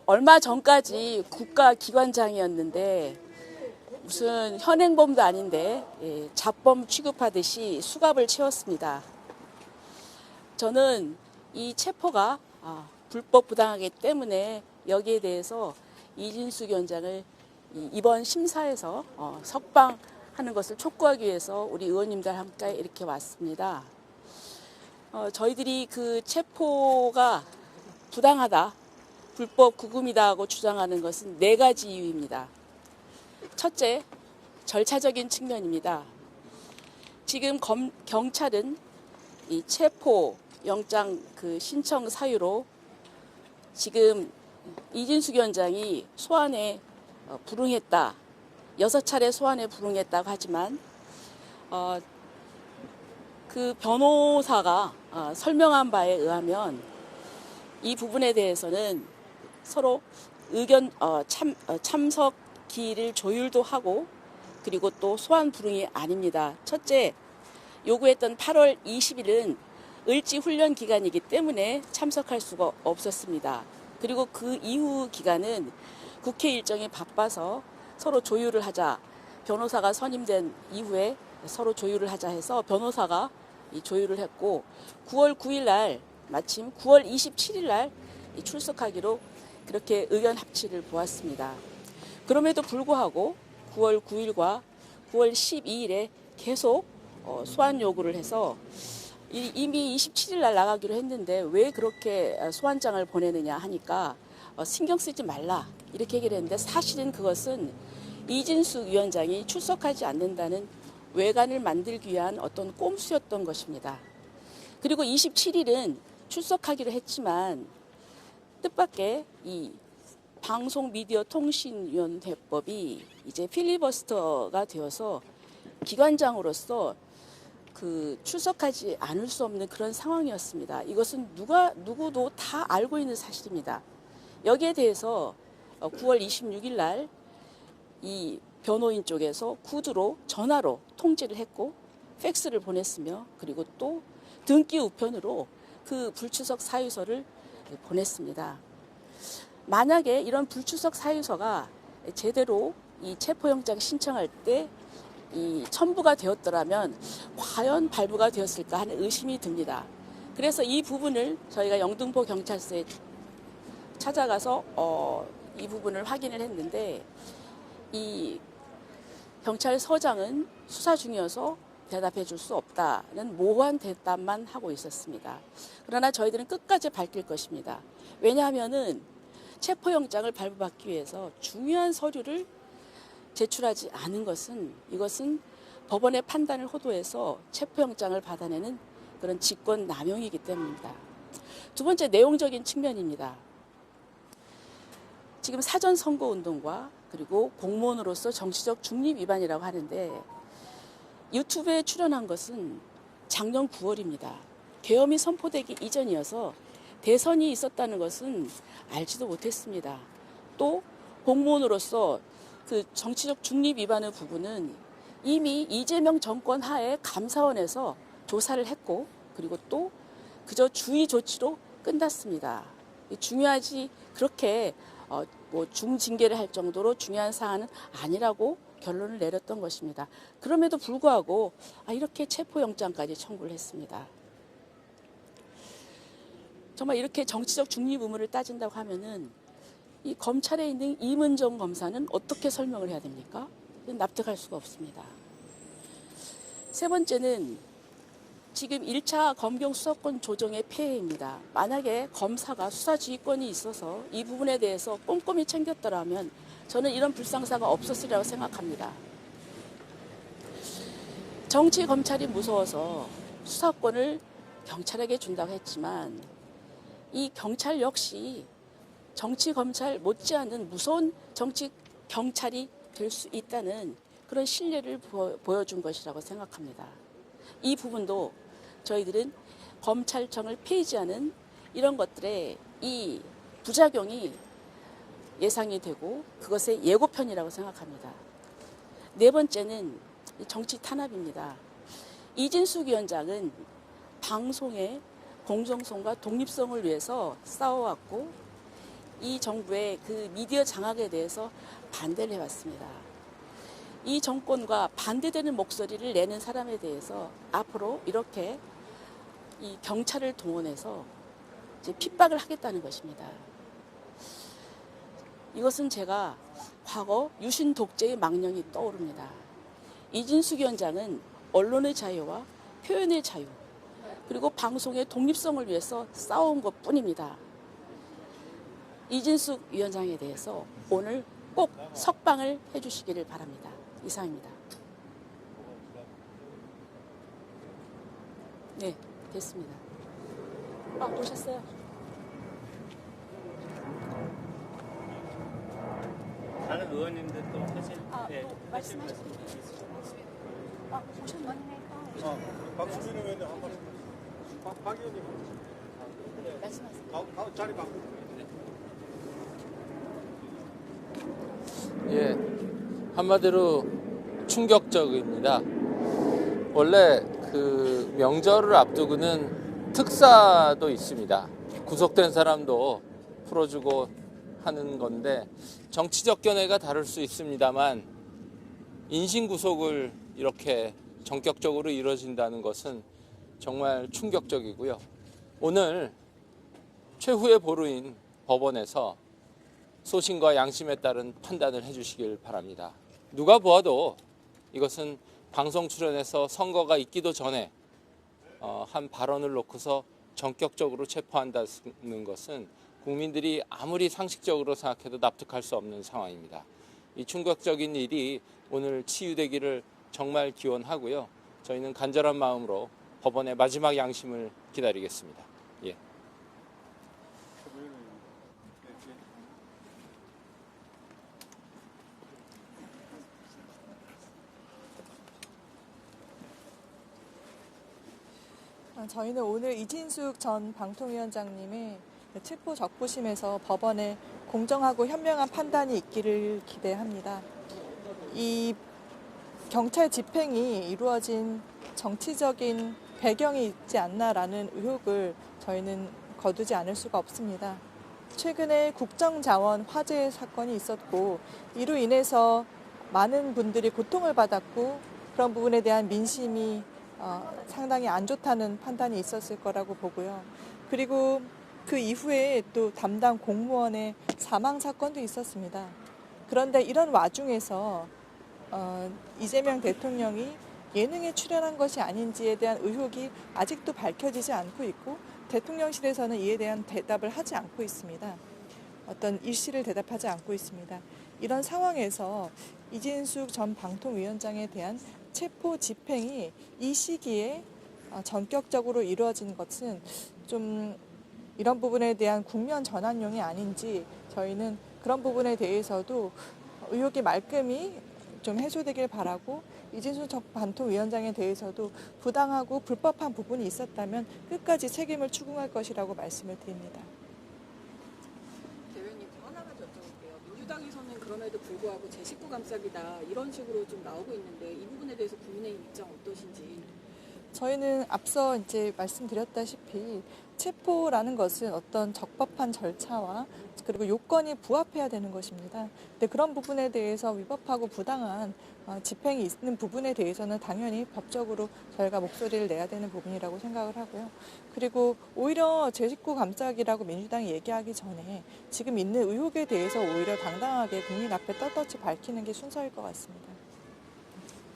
얼마 전까지 국가기관장이었는데 무슨 현행범도 아닌데 잡범 취급하듯이 수갑을 채웠습니다. 저는 이 체포가 불법 부당하기 때문에 여기에 대해서 이진숙 위원장을 이번 심사에서 석방하는 것을 촉구하기 위해서 우리 의원님들 함께 이렇게 왔습니다. 저희들이 그 체포가 부당하다, 불법 구금이다 하고 주장하는 것은 4가지 이유입니다. 첫째, 절차적인 측면입니다. 지금 경찰은 이 체포 영장 신청 사유로 지금 이진숙 위원장이 소환에 불응했다, 6차례 소환에 불응했다고 하지만 그 변호사가 설명한 바에 의하면 이 부분에 대해서는 서로 의견 참석 기일을 조율도 하고 그리고 또 소환 불응이 아닙니다. 첫째, 요구했던 8월 20일은 을지 훈련 기간이기 때문에 참석할 수가 없었습니다. 그리고 그 이후 기간은 국회 일정이 바빠서 서로 조율을 하자, 변호사가 선임된 이후에 서로 조율을 하자 해서 변호사가 조율을 했고 9월 9일 날 마침 9월 27일 날 출석하기로 그렇게 의견 합치를 보았습니다. 그럼에도 불구하고 9월 9일과 9월 12일에 계속 소환 요구를 해서 이미 27일 날 나가기로 했는데 왜 그렇게 소환장을 보내느냐 하니까 신경 쓰지 말라 이렇게 얘기를 했는데 사실은 그것은 이진숙 위원장이 출석하지 않는다는 외관을 만들기 위한 어떤 꼼수였던 것입니다. 그리고 27일은 출석하기로 했지만 뜻밖의 이 방송미디어통신위원회법이 이제 필리버스터가 되어서 기관장으로서 출석하지 않을 수 없는 그런 상황이었습니다. 이것은 누구도 다 알고 있는 사실입니다. 여기에 대해서 9월 26일 날 이 변호인 쪽에서 구두로 전화로 통지를 했고 팩스를 보냈으며 그리고 또 등기 우편으로 그 불출석 사유서를 보냈습니다. 만약에 이런 불출석 사유서가 제대로 이 체포영장 신청할 때 이 첨부가 되었더라면 과연 발부가 되었을까 하는 의심이 듭니다. 그래서 이 부분을 저희가 영등포 경찰서에 찾아가서 이 부분을 확인을 했는데 이 경찰서장은 수사 중이어서 대답해 줄 수 없다는 모호한 대답만 하고 있었습니다. 그러나 저희들은 끝까지 밝힐 것입니다. 왜냐하면은 체포영장을 발부받기 위해서 중요한 서류를 제출하지 않은 것은 이것은 법원의 판단을 호도해서 체포영장을 받아내는 그런 직권남용이기 때문입니다. 두 번째, 내용적인 측면입니다. 지금 사전선거운동과 그리고 공무원으로서 정치적 중립 위반이라고 하는데 유튜브에 출연한 것은 작년 9월입니다. 계엄이 선포되기 이전이어서 대선이 있었다는 것은 알지도 못했습니다. 또 공무원으로서 그 정치적 중립 위반의 부분은 이미 이재명 정권 하에 감사원에서 조사를 했고 그리고 또 그저 주의 조치로 끝났습니다. 중요하지 그렇게 중징계를 할 정도로 중요한 사안은 아니라고 결론을 내렸던 것입니다. 그럼에도 불구하고 이렇게 체포영장까지 청구를 했습니다. 정말 이렇게 정치적 중립 의무를 따진다고 하면은 이 검찰에 있는 이문정 검사는 어떻게 설명을 해야 됩니까? 납득할 수가 없습니다. 세 번째는 지금 1차 검경 수사권 조정의 폐해입니다. 만약에 검사가 수사지휘권이 있어서 이 부분에 대해서 꼼꼼히 챙겼더라면 저는 이런 불상사가 없었으리라고 생각합니다. 정치 검찰이 무서워서 수사권을 경찰에게 준다고 했지만 이 경찰 역시 정치 검찰 못지않은 무서운 정치 경찰이 될 수 있다는 그런 신뢰를 보여준 것이라고 생각합니다. 이 부분도 저희들은 검찰청을 폐지하는 이런 것들의 이 부작용이 예상이 되고 그것의 예고편이라고 생각합니다. 네 번째는 정치 탄압입니다. 이진숙 위원장은 방송의 공정성과 독립성을 위해서 싸워왔고 이 정부의 그 미디어 장악에 대해서 반대를 해왔습니다. 이 정권과 반대되는 목소리를 내는 사람에 대해서 앞으로 이렇게 이 경찰을 동원해서 이제 핍박을 하겠다는 것입니다. 이것은 제가 과거 유신 독재의 망령이 떠오릅니다. 이진숙 위원장은 언론의 자유와 표현의 자유, 그리고 방송의 독립성을 위해서 싸운 것뿐입니다. 이진숙 위원장에 대해서 오늘 꼭 석방을 해주시기를 바랍니다. 이상입니다. 네, 됐습니다. 오셨어요? 다른 의원님들 또 하실 또 말씀하시죠. 오셨나요? 박수진 의원님 한 말씀. 박 의원님 말씀하세요. 자리 바꾸고. 예, 한마디로 충격적입니다. 원래 그 명절을 앞두고는 특사도 있습니다. 구속된 사람도 풀어주고 하는 건데 정치적 견해가 다를 수 있습니다만 인신구속을 이렇게 전격적으로 이루어진다는 것은 정말 충격적이고요. 오늘 최후의 보루인 법원에서 소신과 양심에 따른 판단을 해주시길 바랍니다. 누가 보아도 이것은 방송 출연해서 선거가 있기도 전에 한 발언을 놓고서 전격적으로 체포한다는 것은 국민들이 아무리 상식적으로 생각해도 납득할 수 없는 상황입니다. 이 충격적인 일이 오늘 치유되기를 정말 기원하고요. 저희는 간절한 마음으로 법원의 마지막 양심을 기다리겠습니다. 예. 저희는 오늘 이진숙 전 방통위원장님의 체포 적부심에서 법원의 공정하고 현명한 판단이 있기를 기대합니다. 이 경찰 집행이 이루어진 정치적인 배경이 있지 않나라는 의혹을 저희는 거두지 않을 수가 없습니다. 최근에 국정자원 화재 사건이 있었고 이로 인해서 많은 분들이 고통을 받았고 그런 부분에 대한 민심이 상당히 안 좋다는 판단이 있었을 거라고 보고요. 그리고 그 이후에 또 담당 공무원의 사망 사건도 있었습니다. 그런데 이런 와중에서 이재명 대통령이 예능에 출연한 것이 아닌지에 대한 의혹이 아직도 밝혀지지 않고 있고 대통령실에서는 이에 대한 대답을 하지 않고 있습니다. 어떤 일시를 대답하지 않고 있습니다. 이런 상황에서 이진숙 전 방통위원장에 대한 체포 집행이 이 시기에 전격적으로 이루어진 것은 좀 이런 부분에 대한 국면 전환용이 아닌지 저희는 그런 부분에 대해서도 의혹이 말끔히 좀 해소되길 바라고 이진숙 전 방통위원장에 대해서도 부당하고 불법한 부분이 있었다면 끝까지 책임을 추궁할 것이라고 말씀을 드립니다. 대변인 하나만 여쭤볼게요. 민주당에서는 그럼에도 불구하고 제 식구 감싸기다 이런 식으로 좀 나오고 있는데 이 부분에 대해서 국민의힘 입장 어떠신지? 저희는 앞서 이제 말씀드렸다시피 체포라는 것은 어떤 적법한 절차와 그리고 요건이 부합해야 되는 것입니다. 근데 그런 부분에 대해서 위법하고 부당한 집행이 있는 부분에 대해서는 당연히 법적으로 저희가 목소리를 내야 되는 부분이라고 생각을 하고요. 그리고 오히려 제 식구 감싸기라고 민주당이 얘기하기 전에 지금 있는 의혹에 대해서 오히려 당당하게 국민 앞에 떳떳이 밝히는 게 순서일 것 같습니다.